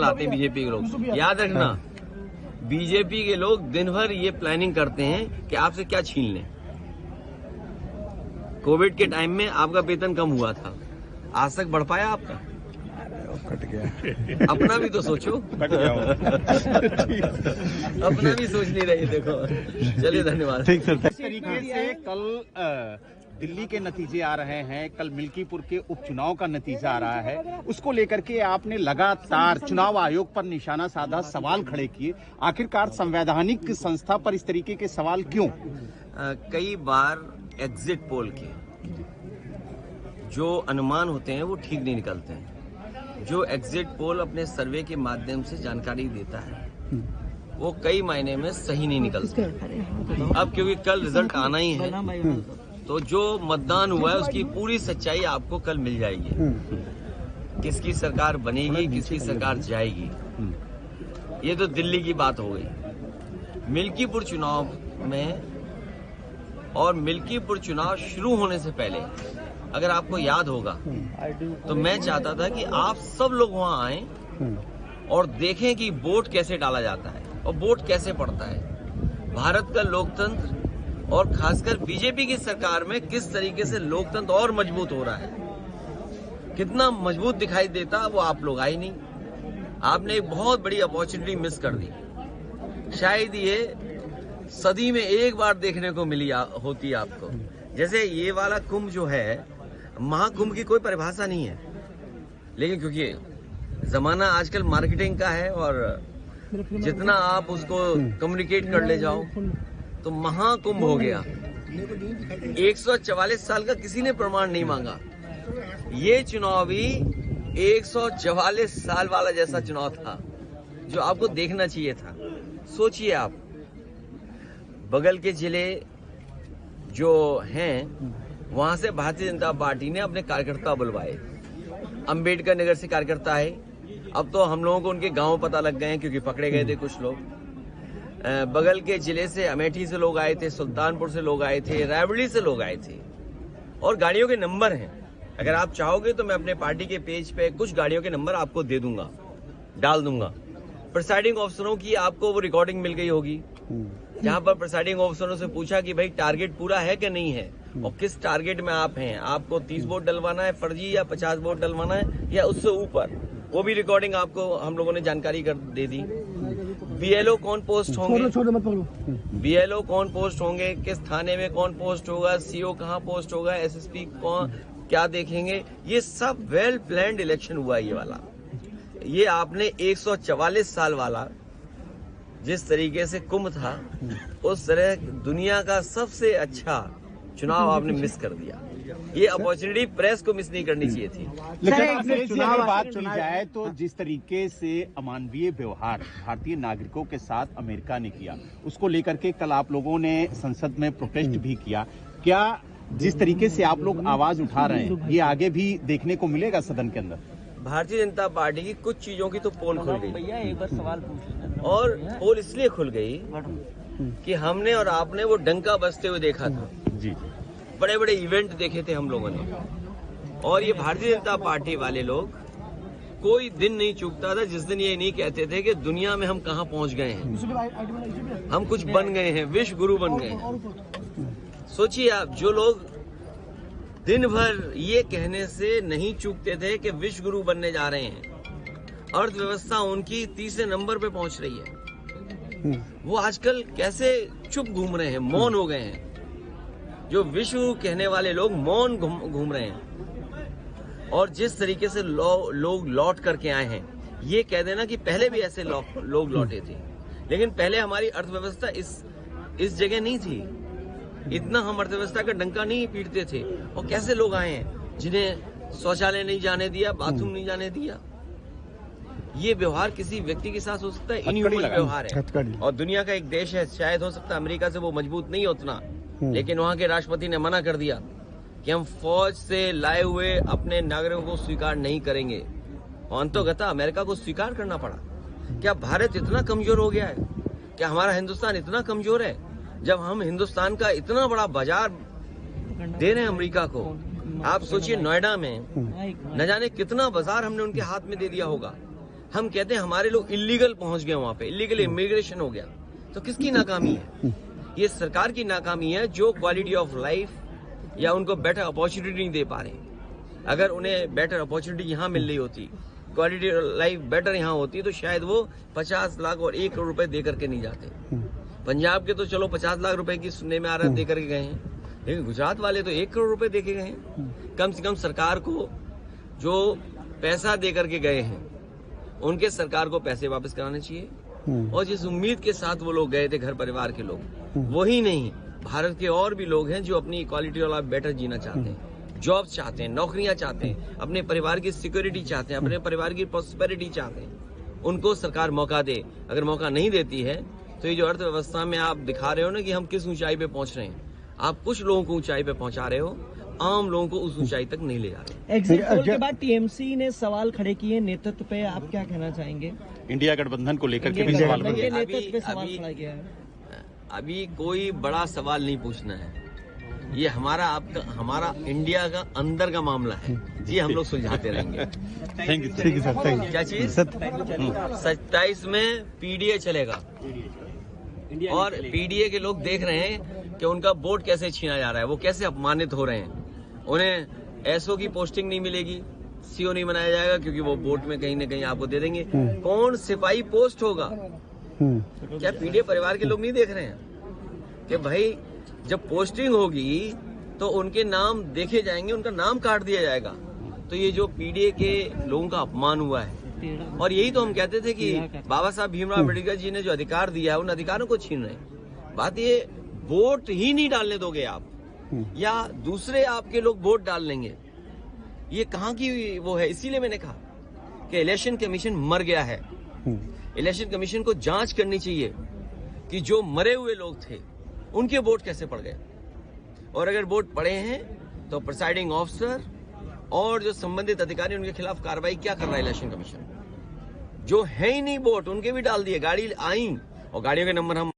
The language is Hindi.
बनाते हैं बीजेपी के लोग। याद रखना, बीजेपी के लोग दिन भर ये प्लानिंग करते हैं कि आपसे क्या छीन लें। कोविड के टाइम में आपका वेतन कम हुआ था, आज तक बढ़ पाया आपका? कट गया। अपना भी तो सोचो। कट गया। अपना भी सोच नहीं रहे, देखो। चलिए, धन्यवाद। ठीक सर। इस तरीके से कल दिल्ली के नतीजे आ रहे हैं, कल मिल्कीपुर के उपचुनाव का नतीजा आ रहा है, उसको लेकर के आपने लगातार चुनाव आयोग पर निशाना साधा, सवाल खड़े किए। आखिरकार संवैधानिक संस्था पर इस तरीके के सवाल क्यों? कई बार एग्जिट पोल के जो अनुमान होते हैं वो ठीक नहीं निकलते हैं। जो एग्जिट पोल अपने सर्वे के माध्यम से जानकारी देता है वो कई मायने में सही नहीं निकलते। अब क्योंकि कल रिजल्ट आना ही है, तो जो मतदान हुआ है उसकी पूरी सच्चाई आपको कल मिल जाएगी। किसकी सरकार बनेगी, किसकी सरकार जाएगी, ये तो दिल्ली की बात हो गई। मिल्कीपुर चुनाव में, और मिल्कीपुर चुनाव शुरू होने से पहले अगर आपको याद होगा तो मैं चाहता था कि आप सब लोग वहां आएं और देखें कि वोट कैसे डाला जाता है और वोट कैसे पड़ता है। भारत का लोकतंत्र और खासकर बीजेपी की सरकार में किस तरीके से लोकतंत्र और मजबूत हो रहा है, कितना मजबूत दिखाई देता, वो आप लोग आए नहीं। आपने एक बहुत बड़ी अपॉर्चुनिटी मिस कर दी। शायद ये सदी में एक बार देखने को मिली होती आपको। जैसे ये वाला कुंभ जो है, महाकुंभ की कोई परिभाषा नहीं है, लेकिन क्योंकि जमाना आजकल मार्केटिंग का है और जितना आप उसको कम्युनिकेट कर ले जाओ तो महाकुंभ हो गया। 144 साल का किसी ने प्रमाण नहीं मांगा। ये चुनाव भी 144 साल वाला जैसा चुनाव था जो आपको देखना चाहिए था। सोचिए आप, बगल के जिले जो हैं वहां से भारतीय जनता पार्टी ने अपने कार्यकर्ता बुलवाए। अंबेडकर नगर से कार्यकर्ता है, अब तो हम लोगों को उनके गांव पता लग गए हैं क्योंकि पकड़े गए थे कुछ लोग। बगल के जिले से अमेठी से लोग आए थे, सुल्तानपुर से लोग आए थे, रायबरेली से लोग आए थे, और गाड़ियों के नंबर हैं। अगर आप चाहोगे तो मैं अपने पार्टी के पेज पे कुछ गाड़ियों के नंबर आपको दे दूंगा, डाल दूंगा। प्रिसाइडिंग ऑफिसरों की आपको वो रिकॉर्डिंग मिल गई होगी, जहां पर प्रिसाइडिंग ऑफिसरों से पूछा कि भाई टारगेट पूरा है कि नहीं है और किस टारगेट में आप हैं, आपको 30 वोट डलवाना है फर्जी या 50 वोट डलवाना है या उससे ऊपर, वो भी रिकॉर्डिंग आपको हम लोगों ने जानकारी कर दे दी। बीएलओ कौन पोस्ट होंगे, बीएलओ कौन पोस्ट होंगे, किस थाने में कौन पोस्ट होगा, सीओ कहाँ पोस्ट होगा, एसएसपी कौन क्या देखेंगे, ये सब वेल प्लान्ड इलेक्शन हुआ। ये वाला, ये आपने 144 साल वाला जिस तरीके से कुंभ था, उस तरह दुनिया का सबसे अच्छा चुनाव आपने मिस कर दिया। ये अपॉर्चुनिटी प्रेस को मिस नहीं करनी चाहिए थी। लेकिन चुनाव बात की जाए तो जिस तरीके से अमानवीय व्यवहार भारतीय नागरिकों के साथ अमेरिका ने किया, उसको लेकर के कल आप लोगों ने संसद में प्रोटेस्ट भी किया। क्या जिस तरीके से आप लोग आवाज उठा रहे हैं ये आगे भी देखने को मिलेगा सदन के अंदर? भारतीय जनता पार्टी की कुछ चीजों की तो पोल खुल गई, एक बार सवाल और पोल इसलिए खुल गई कि हमने और आपने वो डंका बजते हुए देखा था। जी, बड़े बड़े इवेंट देखे थे हम लोगों ने, और ये भारतीय जनता पार्टी वाले लोग कोई दिन नहीं चूकता था जिस दिन ये नहीं कहते थे कि दुनिया में हम कहां पहुंच गए हैं, हम कुछ बन गए हैं, विश्व गुरु बन गए हैं। सोचिए आप, जो लोग दिन भर ये कहने से नहीं चूकते थे कि विश्व गुरु बनने जा रहे हैं, अर्थव्यवस्था उनकी तीसरे नंबर पे पहुंच रही है, वो आजकल कैसे चुप घूम रहे हैं, मौन हो गए हैं। जो विश्व कहने वाले लोग मौन घूम रहे हैं। और जिस तरीके से लोग लौट करके आए हैं, ये कह देना कि पहले भी ऐसे लोग लौटे थे, लेकिन पहले हमारी अर्थव्यवस्था इस जगह नहीं थी, इतना हम अर्थव्यवस्था का डंका नहीं पीटते थे। और कैसे लोग आए हैं जिन्हें शौचालय नहीं जाने दिया, बाथरूम नहीं जाने दिया। ये व्यवहार किसी व्यक्ति के साथ हो सकता है, इनह्यूमन व्यवहार है। और दुनिया का एक देश है, शायद हो सकता है अमेरिका से वो मजबूत नहीं उतना, लेकिन वहां के राष्ट्रपति ने मना कर दिया कि हम फौज से लाए हुए अपने नागरिकों को स्वीकार नहीं करेंगे। और अंततः अमेरिका को स्वीकार करना पड़ा। क्या भारत इतना कमजोर हो गया है? क्या हमारा हिंदुस्तान इतना कमजोर है? जब हम हिंदुस्तान का इतना बड़ा बाजार दे रहे हैं अमेरिका को। आप सोचिए, नोएडा में न जाने कितना बाजार हमने उनके हाथ में दे दिया होगा। हम कहते हैं हमारे लोग इलीगल पहुंच गए वहां पे, इलीगल इमिग्रेशन हो गया। तो किसकी नाकामी है? ये सरकार की नाकामी है जो क्वालिटी ऑफ लाइफ या उनको बेटर अपॉर्चुनिटी नहीं दे पा रहे। अगर उन्हें बेटर अपॉर्चुनिटी यहाँ मिल रही होती, क्वालिटी ऑफ लाइफ बेटर यहाँ होती, तो शायद वो 50 लाख और 1 करोड़ रुपए दे करके नहीं जाते। पंजाब के तो चलो 50 लाख रुपए की सुनने में आ रहा है दे करके गए हैं, लेकिन गुजरात वाले तो 1 करोड़ रुपए दे के गए हैं। कम से कम सरकार को जो पैसा दे करके गए हैं उनके सरकार को पैसे वापस कराने चाहिए। और जिस उम्मीद के साथ वो लोग गए थे, घर परिवार के लोग, वही नहीं, भारत के और भी लोग हैं जो अपनी क्वालिटी वाला बेटर जीना चाहते हैं, जॉब चाहते हैं, नौकरियां चाहते हैं, अपने परिवार की सिक्योरिटी चाहते हैं, अपने परिवार की प्रॉस्पेरिटी चाहते हैं। उनको सरकार मौका दे। अगर मौका नहीं देती है तो ये जो अर्थव्यवस्था में आप दिखा रहे हो ना कि हम किस ऊंचाई पे पहुंच रहे हैं, आप कुछ लोगों को ऊंचाई पे पहुंचा रहे हो, आम लोगों को उस ऊंचाई तक नहीं ले जा रहे। एग्जिट पोल के बाद टीएमसी ने सवाल खड़े किए नेतृत्व पे, आप क्या कहना चाहेंगे? इंडिया गठबंधन को लेकर के भी सवाल गठबंधन उठे। के नेतृत्व पे सवाल खड़ा किया है। अभी कोई बड़ा सवाल नहीं पूछना है, ये हमारा इंडिया का अंदर का मामला है, ये हम लोग सुलझाते रहेंगे। थैंक यू ठीक है सर, थैंक यू। क्या चीज? 27 में पीडीए चलेगा और पीडीए के लोग देख रहे हैं कि उनका वोट कैसे छीना जा रहा है, वो कैसे अपमानित हो रहे हैं। उन्हें एसओ की पोस्टिंग नहीं मिलेगी, सीओ नहीं बनाया जाएगा क्योंकि वो वोट में कहीं ना कहीं आपको दे देंगे। कौन सिपाही पोस्ट होगा? क्या पीडीए परिवार के लोग नहीं देख रहे हैं कि भाई जब पोस्टिंग होगी तो उनके नाम देखे जाएंगे, उनका नाम काट दिया जाएगा। तो ये जो पीडीए के लोगों का अपमान हुआ है, और यही तो हम कहते थे कि बाबा साहब भीमराव अम्बेडकर जी ने जो अधिकार दिया है उन अधिकारों को छीन रहे हैं। बात ये वोट ही नहीं डालने दोगे आप, या दूसरे आपके लोग वोट डाल लेंगे, ये कहाँ की वो है? इसीलिए मैंने कहा कि इलेक्शन कमीशन मर गया है। इलेक्शन कमीशन को जांच करनी चाहिए कि जो मरे हुए लोग थे उनके वोट कैसे पड़ गए, और अगर वोट पड़े हैं तो प्रिसाइडिंग ऑफिसर और जो संबंधित अधिकारी उनके खिलाफ कार्रवाई क्या कर रहा है इलेक्शन कमीशन? जो है ही नहीं वोट, उनके भी डाल दिए। गाड़ी आई और गाड़ियों के नंबर हम